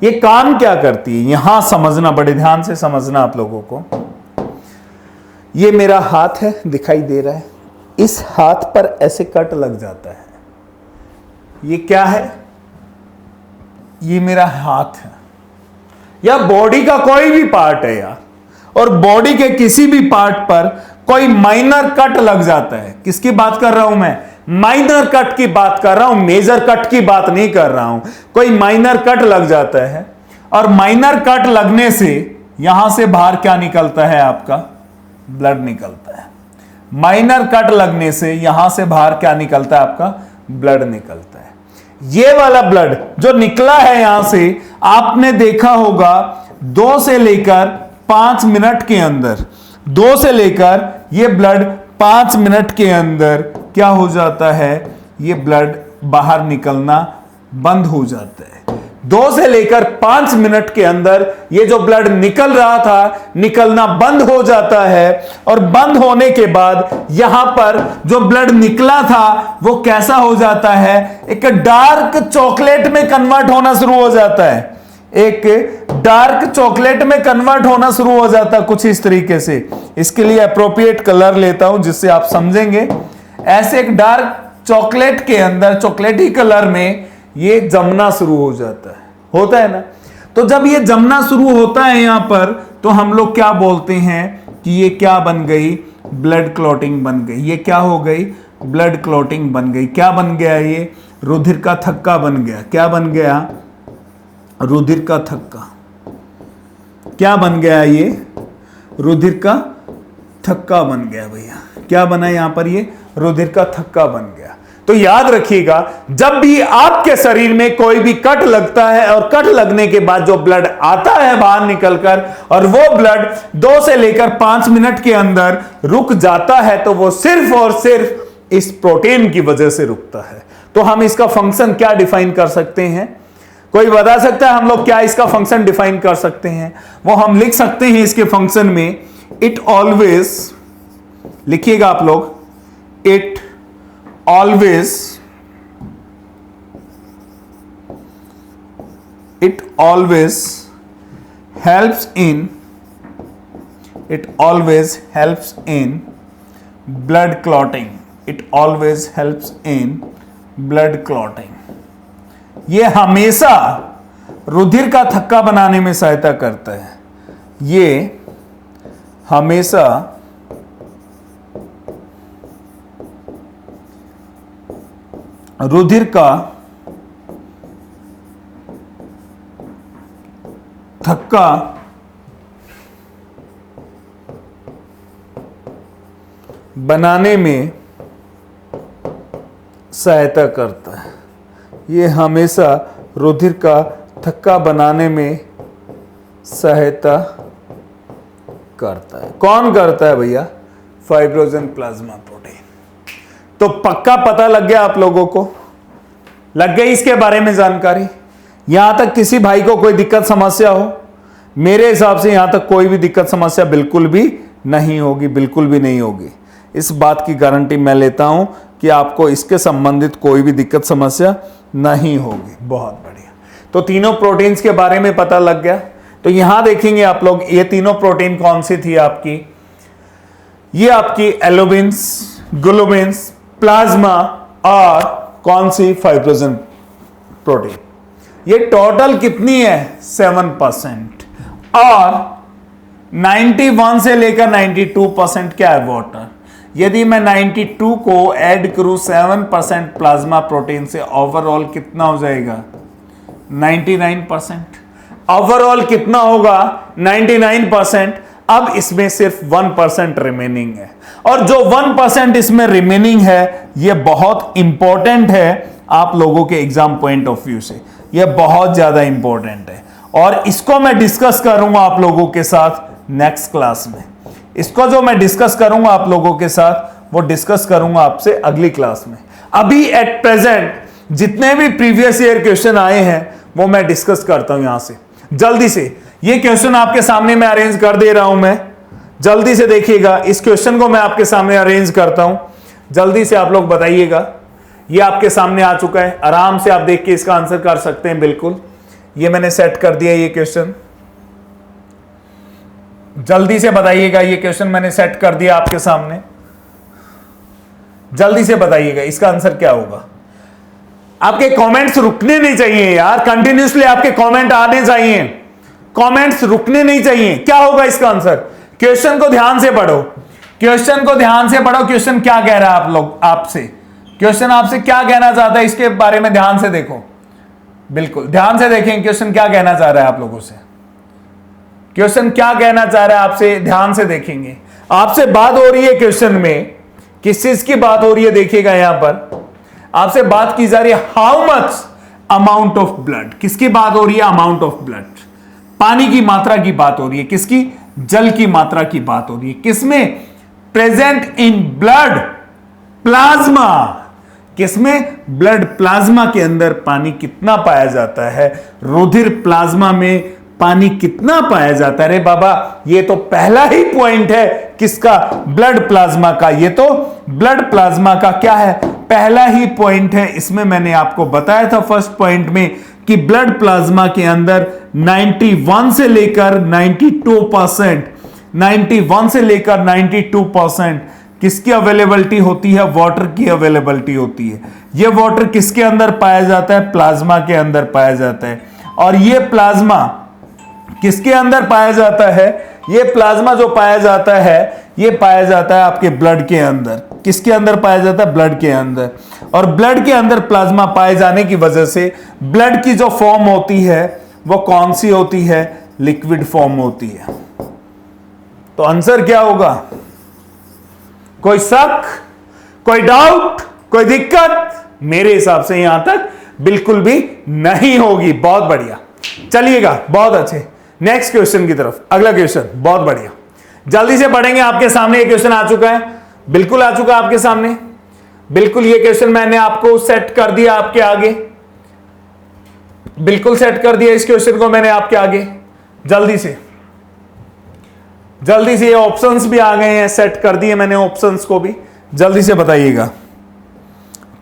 ये काम क्या करती है यहां समझना, बड़े ध्यान से समझना आप लोगों को। ये मेरा हाथ है, दिखाई दे रहा है, इस हाथ पर ऐसे कट लग जाता है। ये क्या है? ये मेरा हाथ है, या बॉडी का कोई भी पार्ट है यार, और बॉडी के किसी भी पार्ट पर कोई माइनर कट लग जाता है, किसकी बात कर रहा हूं मैं, माइनर कट की बात कर रहा हूं, मेजर कट की बात नहीं कर रहा हूं। कोई माइनर कट लग जाता है और माइनर कट लगने से यहां से बाहर क्या निकलता है, आपका ब्लड निकलता है। माइनर कट लगने से यहां से बाहर क्या निकलता है, आपका ब्लड निकलता है। ये वाला ब्लड जो निकला है यहां से, आपने देखा होगा 2 से लेकर 5 मिनट के अंदर, 2 से लेकर ये ब्लड 5 मिनट के अंदर क्या हो जाता है, ये ब्लड बाहर निकलना बंद हो जाता है। 2 से लेकर 5 मिनट के अंदर ये जो ब्लड निकल रहा था निकलना बंद हो जाता है, और बंद होने के बाद यहां पर जो ब्लड निकला था वो कैसा हो जाता है, एक डार्क चॉकलेट में कन्वर्ट होना शुरू हो जाता है। एक डार्क चॉकलेट में कन्वर्ट होना शुरू हो जाता है कुछ इस तरीके से। इसके लिए अप्रोप्रिएट कलर लेता हूं जिससे आप समझेंगे। ऐसे एक डार्क चॉकलेट के अंदर, चॉकलेटी कलर में ये जमना शुरू हो जाता है, होता है ना। तो जब ये जमना शुरू होता है यहां पर, तो हम लोग क्या बोलते हैं कि ये क्या बन गई, ब्लड क्लॉटिंग बन गई। ये क्या हो गई, ब्लड क्लॉटिंग बन गई। क्या बन गया, ये रुधिर का थक्का बन गया। क्या बन गया, रुधिर का थक्का। क्या बन गया, ये रुधिर का थक्का बन गया भैया। क्या बना यहां पर, ये रुधिर का थक्का बन गया। तो याद रखिएगा, जब भी आपके शरीर में कोई भी कट लगता है और कट लगने के बाद जो ब्लड आता है बाहर निकलकर, और वो ब्लड 2 से लेकर 5 मिनट के अंदर रुक जाता है, तो वो सिर्फ और सिर्फ इस प्रोटीन की वजह से रुकता है। तो हम इसका फंक्शन क्या डिफाइन कर सकते हैं, कोई बता सकता है हम लोग क्या इसका फंक्शन डिफाइन कर सकते हैं? वो हम लिख सकते हैं इसके फंक्शन में, इट ऑलवेज, लिखिएगा आप लोग, it always helps in blood clotting. It always helps in blood clotting. ये हमेशा रुधिर का थक्का बनाने में सहायता करता है। ये हमेशा रुधिर का थक्का बनाने में सहायता करता है। ये हमेशा रुधिर का थक्का बनाने में सहायता करता है। कौन करता है भैया? Fibrinogen plasma protein. तो पक्का पता लग गया आप लोगों को, लग गई इसके बारे में जानकारी। यहां तक किसी भाई को कोई दिक्कत समस्या हो? मेरे हिसाब से यहां तक कोई भी दिक्कत समस्या बिल्कुल भी नहीं होगी, बिल्कुल भी नहीं होगी। इस बात की गारंटी मैं लेता हूं कि आपको इसके संबंधित कोई भी दिक्कत समस्या नहीं होगी। बहुत बढ़िया। तो तीनों प्रोटीन्स के बारे में पता लग गया। तो यहां देखेंगे आप लोग, ये तीनों प्रोटीन कौन सी थी आपकी? ये आपकी एल्बुमिन्स, ग्लोबिन्स, प्लाज्मा और कौन सी? Fibrogen protein. ये टोटल कितनी है? 7%। और 91 से लेकर 92% क्या है? वाटर। यदि मैं 92 को ऐड करूं 7% प्लाज्मा प्रोटीन से, ओवरऑल कितना हो जाएगा? 99%। ओवरऑल कितना होगा? 99%। अब इसमें सिर्फ 1% रिमेनिंग है, और जो 1% इसमें रिमेनिंग है ये बहुत इंपॉर्टेंट है आप लोगों के एग्जाम पॉइंट ऑफ व्यू से। ये बहुत ज्यादा इंपॉर्टेंट है, और इसको मैं डिस्कस करूंगा आप लोगों के साथ नेक्स्ट क्लास में। इसको जो मैं डिस्कस करूंगा आप लोगों के साथ, वो डिस्कस करूंगा आपसे अगली क्लास में। अभी एट प्रेजेंट जितने भी प्रीवियस ईयर क्वेश्चन आए हैं वो मैं डिस्कस करता हूं यहां से जल्दी से। ये क्वेश्चन आपके सामने मैं अरेंज कर दे रहा हूं, मैं जल्दी से देखिएगा। इस क्वेश्चन को मैं आपके सामने अरेंज करता हूं, जल्दी से आप लोग बताइएगा। ये आपके सामने आ चुका है, आराम से आप देख के इसका आंसर कर सकते हैं। बिल्कुल, ये मैंने सेट कर दिया ये क्वेश्चन। जल्दी से बताइएगा, ये क्वेश्चन मैंने सेट कर दिया आपके सामने। जल्दी से बताइएगा इसका आंसर क्या होगा। आपके कमेंट्स रुकने नहीं चाहिए यार, कंटिन्यूसली आपके कमेंट आने चाहिए, कमेंट्स रुकने नहीं चाहिए। क्या होगा इसका आंसर? क्वेश्चन को ध्यान से पढ़ो, क्वेश्चन को ध्यान से पढ़ो। क्वेश्चन क्या कह रहा है आप लोग आपसे, क्वेश्चन आपसे क्या कहना चाहता है इसके बारे में ध्यान से देखो, बिल्कुल ध्यान से देखें क्वेश्चन क्या कहना चाह रहा है आप लोगों से। क्वेश्चन क्या कहना चाह रहा है आपसे, ध्यान से देखेंगे। आपसे बात हो रही है क्वेश्चन में, किस चीज की बात हो रही है देखिएगा। यहां पर आपसे बात की जा रही है how much amount of blood. किसकी बात हो रही है? अमाउंट ऑफ ब्लड, पानी की मात्रा की बात हो रही है। किसकी? जल की मात्रा की बात हो रही है। किसमें? Present in blood plasma. किसमें? ब्लड प्लाज्मा के अंदर पानी कितना पाया जाता है, रुधिर प्लाज्मा में पानी कितना पाया जाता है। अरे बाबा, ये तो पहला ही पॉइंट है किसका? ब्लड प्लाज्मा का। ये तो ब्लड प्लाज्मा का क्या है? पहला ही पॉइंट है। इसमें मैंने आपको बताया था फर्स्ट पॉइंट में कि ब्लड प्लाज्मा के अंदर 91 से लेकर 92%, 91 से लेकर 92% किसकी अवेलेबिलिटी होती है? वाटर की अवेलेबिलिटी होती है। यह वाटर किसके अंदर पाया जाता है? प्लाज्मा के अंदर पाया जाता है। और यह प्लाज्मा किसके अंदर पाया जाता है? यह प्लाज्मा जो पाया जाता है, यह पाया जाता है आपके ब्लड के अंदर। किसके अंदर पाया जाता है? ब्लड के अंदर। और ब्लड के अंदर प्लाज्मा पाए जाने की वजह से ब्लड की जो फॉर्म होती है वो कौन सी होती है? लिक्विड फॉर्म होती है। तो आंसर क्या होगा? कोई शक, कोई डाउट, कोई दिक्कत? मेरे हिसाब से यहां तक बिल्कुल भी नहीं होगी। बहुत बढ़िया, चलिएगा, बहुत अच्छे। नेक्स्ट क्वेश्चन की तरफ, अगला क्वेश्चन, बहुत बढ़िया, जल्दी से पढ़ेंगे। आपके सामने ये क्वेश्चन आ चुका है, बिल्कुल आ चुका है आपके सामने, बिल्कुल ये क्वेश्चन मैंने आपको सेट कर दिया आपके आगे, बिल्कुल सेट कर दिया इस क्वेश्चन को मैंने आपके आगे। जल्दी से ये ऑप्शंस भी आ गए हैं, सेट कर दिए मैंने ऑप्शंस को भी। जल्दी से बताइएगा।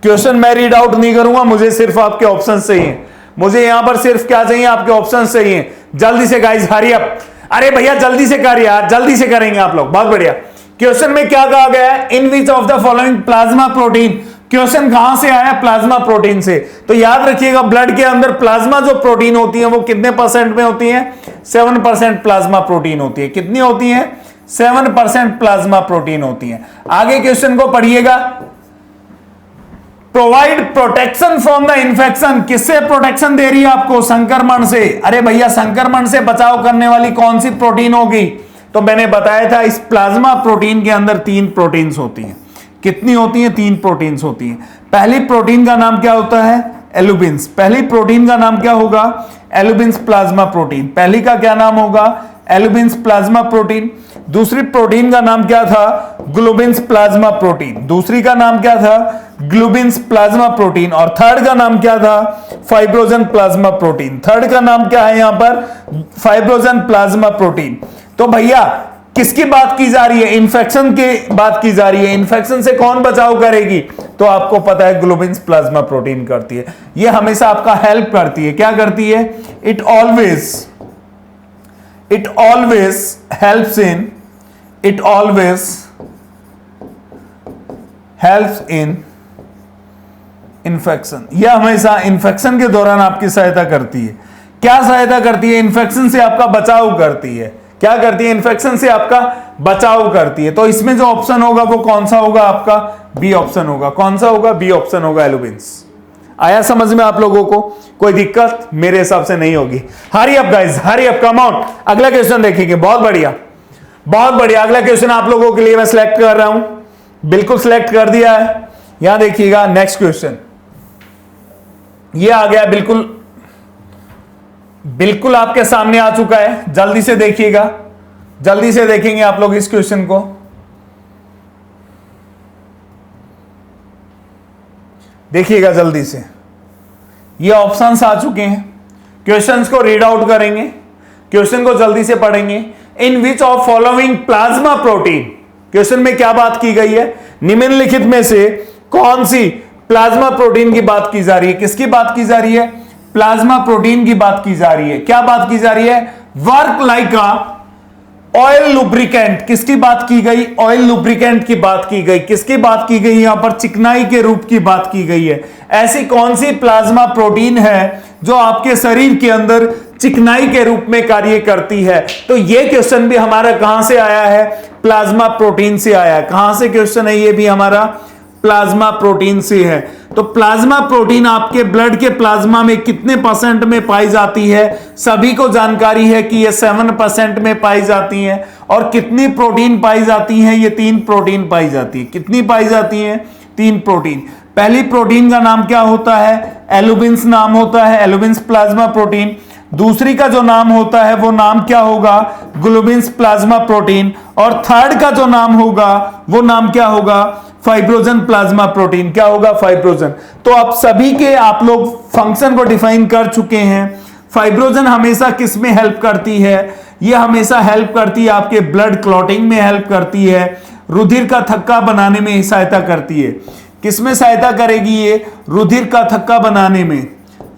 क्वेश्चन मैं रीड आउट नहीं करूंगा, मुझे सिर्फ आपके ऑप्शन चाहिए। मुझे यहां पर सिर्फ क्या चाहिए? आपके ऑप्शन चाहिए। जल्दी से गाइस, हरी अप। अरे भैया जल्दी से कर यार, जल्दी से करेंगे आप लोग। बहुत बढ़िया। क्वेश्चन में क्या कहा गया है? In which of the following plasma protein. Question कहां से आया? प्लाज्मा प्रोटीन से। तो याद रखिएगा, ब्लड के अंदर प्लाज्मा जो प्रोटीन होती है वो कितने परसेंट में होती है? 7% प्लाज्मा प्रोटीन होती है। कितनी होती है? 7% प्लाज्मा प्रोटीन होती है। आगे क्वेश्चन को पढ़िएगा। Provide protection from the infection. किससे प्रोटेक्शन दे रही है आपको? संक्रमण से। अरे भैया, संक्रमण से बचाव करने वाली कौन सी प्रोटीन होगी? तो मैंने बताया था इस प्लाज्मा प्रोटीन के अंदर 3 प्रोटीन्स होती हैं। कितनी होती हैं? 3 प्रोटीन्स होती हैं। पहली प्रोटीन का नाम क्या होता है? एल्यूबिन्स। पहली प्रोटीन का नाम क्या होगा? एल्यूबिन्स प्लाज्मा प्रोटीन। पहली का क्या नाम होगा? एल्यूबिन्स प्लाज्मा प्रोटीन। दूसरी प्रोटीन का नाम क्या था? ग्लोबिन्स प्लाज्मा प्रोटीन। दूसरी का नाम क्या था? ग्लोबिन्स प्लाज्मा प्रोटीन। और थर्ड का नाम क्या था? Fibrinogen plasma protein. थर्ड का नाम क्या है यहां पर? Fibrinogen plasma protein. तो भैया किसकी बात की जा रही है? इन्फेक्शन की बात की जा रही है। इन्फेक्शन से कौन बचाव करेगी? तो आपको पता है ग्लोबिन्स प्लाज्मा प्रोटीन करती है। ये हमेशा आपका हेल्प करती है। क्या करती है? It always helps in infection. यह हमेशा इन्फेक्शन के दौरान आपकी सहायता करती है। क्या सहायता करती है? इन्फेक्शन से आपका बचाव करती है। क्या करती है? इन्फेक्शन से आपका बचाव करती है। तो इसमें जो ऑप्शन होगा वो कौन सा होगा? आपका बी ऑप्शन होगा। कौन सा होगा? बी ऑप्शन होगा, एल्यूबिन्स। आया समझ में आप लोगों को? कोई दिक्कत मेरे हिसाब से नहीं होगी। Hurry up guys, hurry up, come on. अगला क्वेश्चन देखेंगे। बहुत बढ़िया, बहुत बढ़िया। अगला क्वेश्चन आप लोगों के लिए मैं सिलेक्ट कर रहा हूं, बिल्कुल सिलेक्ट कर दिया है। यहां देखिएगा, नेक्स्ट क्वेश्चन ये आ गया, बिल्कुल आपके सामने आ चुका है। जल्दी से देखिएगा, जल्दी से देखेंगे आप लोग इस क्वेश्चन को। देखिएगा जल्दी से, ये ऑप्शंस आ चुके हैं। क्वेश्चंस को रीड आउट करेंगे, क्वेश्चन को जल्दी से पढ़ेंगे। In which of following plasma protein. Question में क्या बात की गई है? निम्नलिखित में से कौन सी प्लाज्मा प्रोटीन की बात की जा रही है? किसकी बात की जा रही है? प्लाज्मा प्रोटीन की बात की जा रही है। क्या बात की जा रही है? Work like a oil lubricant, किसकी बात की गई? ऑयल लुब्रिकेंट की बात की गई। किसकी बात की गई? यहां पर चिकनाई के रूप की बात की गई है। ऐसी कौन सी प्लाज्मा प्रोटीन है जो आपके शरीर के अंदर चिकनाई के रूप में कार्य करती है? तो यह क्वेश्चन भी हमारा कहां से आया है? प्लाज्मा प्रोटीन से आया। कहां से क्वेश्चन है? यह भी हमारा प्लाज्मा प्रोटीन से है। तो प्लाज्मा प्रोटीन आपके ब्लड के प्लाज्मा में कितने परसेंट में पाई जाती है? सभी को जानकारी है कि ये 7% में पाई जाती है। और कितनी प्रोटीन पाई जाती है? ये 3 प्रोटीन पाई जाती है। कितनी पाई जाती है? 3 प्रोटीन। पहली प्रोटीन का नाम क्या होता है? एल्यूबिन्स नाम होता है, एल्यूबिन्स प्लाज्मा प्रोटीन। दूसरी का जो नाम होता है वो नाम क्या होगा? ग्लोबिन्स प्लाज्मा प्रोटीन। और थर्ड का जो नाम होगा वो नाम क्या होगा? Fibrinogen plasma protein. क्या होगा? फाइब्रोजन। तो आप सभी के आप लोग फंक्शन को डिफाइन कर चुके हैं। फाइब्रोजन हमेशा किस में हेल्प करती है? ये हमेशा हेल्प करती है आपके ब्लड क्लॉटिंग में हेल्प करती है, रुधिर का थक्का बनाने में सहायता करती है। किस में सहायता करेगी ये? रुधिर का थक्का बनाने में।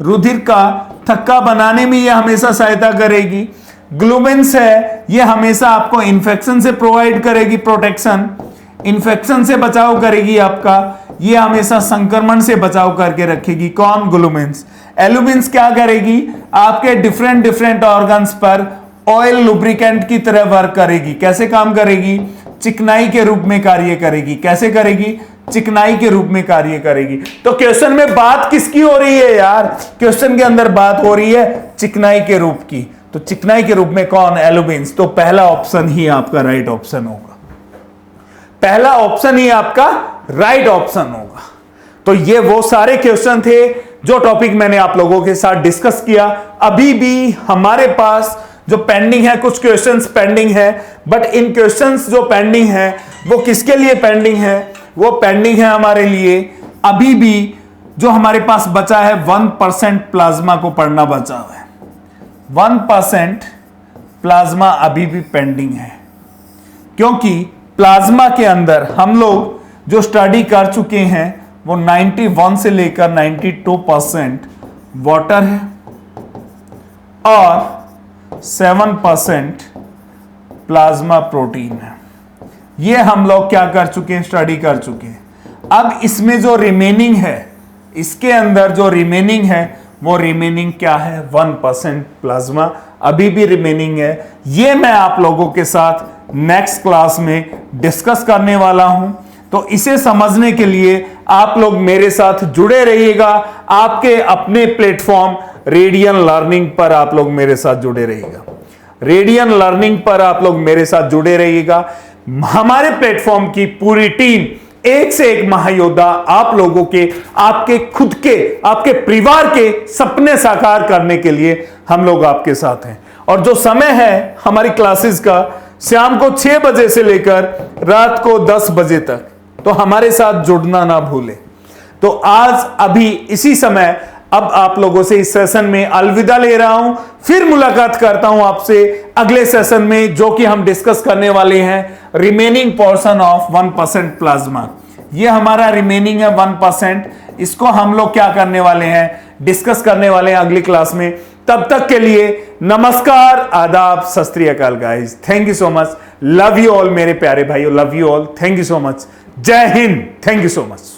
रुधिर का थक्का बनाने में ये हमेशा सहायता करेगी। ग्लोबिन्स है, ये हमेशा आपको इंफेक्शन से प्रोवाइड करेगी प्रोटेक्शन, इंफेक्शन से बचाव करेगी आपका। ये हमेशा संक्रमण से बचाव करके रखेगी। कौन? ग्लोबिन्स। एल्यूबिन्स क्या करेगी? आपके डिफरेंट ऑर्गन्स पर ऑयल लुब्रिकेंट की तरह वर्क करेगी। कैसे काम करेगी? चिकनाई के रूप में कार्य करेगी। कैसे करेगी? चिकनाई के रूप में कार्य करेगी। तो क्वेश्चन में बात किसकी हो रही है यार? क्वेश्चन के अंदर बात हो रही है चिकनाई के रूप की। तो चिकनाई के रूप में कौन? एल्यूबिन्स। तो पहला ऑप्शन ही आपका राइट ऑप्शन होगा। पहला ऑप्शन ही आपका राइट ऑप्शन होगा। तो ये वो सारे क्वेश्चन थे जो टॉपिक मैंने आप लोगों के साथ डिस्कस किया। अभी भी हमारे पास जो पेंडिंग है, कुछ क्वेश्चंस पेंडिंग है, बट इन क्वेश्चंस जो पेंडिंग है वो किसके लिए पेंडिंग है? वो पेंडिंग है हमारे लिए अभी भी जो हमारे पास बचा है 1% प्लाज्मा को पढ़ना बचा है। 1% प्लाज्मा अभी भी पेंडिंग है, क्योंकि प्लाज्मा के अंदर हम लोग जो स्टडी कर चुके हैं वो 91 से लेकर 92% वाटर है और 7% प्लाज्मा प्रोटीन है। ये हम लोग क्या कर चुके हैं? स्टडी कर चुके हैं। अब इसमें जो रिमेनिंग है, इसके अंदर जो रिमेनिंग है वो रिमेनिंग क्या है? 1% प्लाज्मा अभी भी रिमेनिंग है। ये मैं आप लोगों के साथ नेक्स्ट क्लास में डिस्कस करने वाला हूं। तो इसे समझने के लिए आप लोग मेरे साथ जुड़े रहिएगा। आपके अपने प्लेटफॉर्म रेडियन लर्निंग पर आप लोग मेरे साथ जुड़े रहिएगा। रेडियन लर्निंग पर आप लोग मेरे साथ जुड़े रहिएगा। हमारे प्लेटफॉर्म की पूरी टीम एक से एक महायोद्धा आप लोगों के, आपके खुद के, आपके परिवार के सपने साकार करने के लिए हम लोग आपके साथ हैं। और जो समय है हमारी क्लासेस का, शाम को 6 बजे से लेकर रात को 10 बजे तक, तो हमारे साथ जुड़ना ना भूलें। तो आज अभी इसी समय अब आप लोगों से इस सेशन में अलविदा ले रहा हूं। फिर मुलाकात करता हूं आपसे अगले सेशन में, जो कि हम डिस्कस करने वाले हैं रिमेनिंग पोर्शन ऑफ 1% प्लाज्मा। ये हमारा रिमेनिंग है 1%। इसको हम लोग क्या करने वाले हैं? डिस्कस करने वाले हैं अगली क्लास में। तब तक के लिए नमस्कार, आदाब, सत श्री अकाल guys. Thank you so much. Love you all मेरे प्यारे भाइयों, love you all. Thank you so much. जय हिंद। Thank you so much.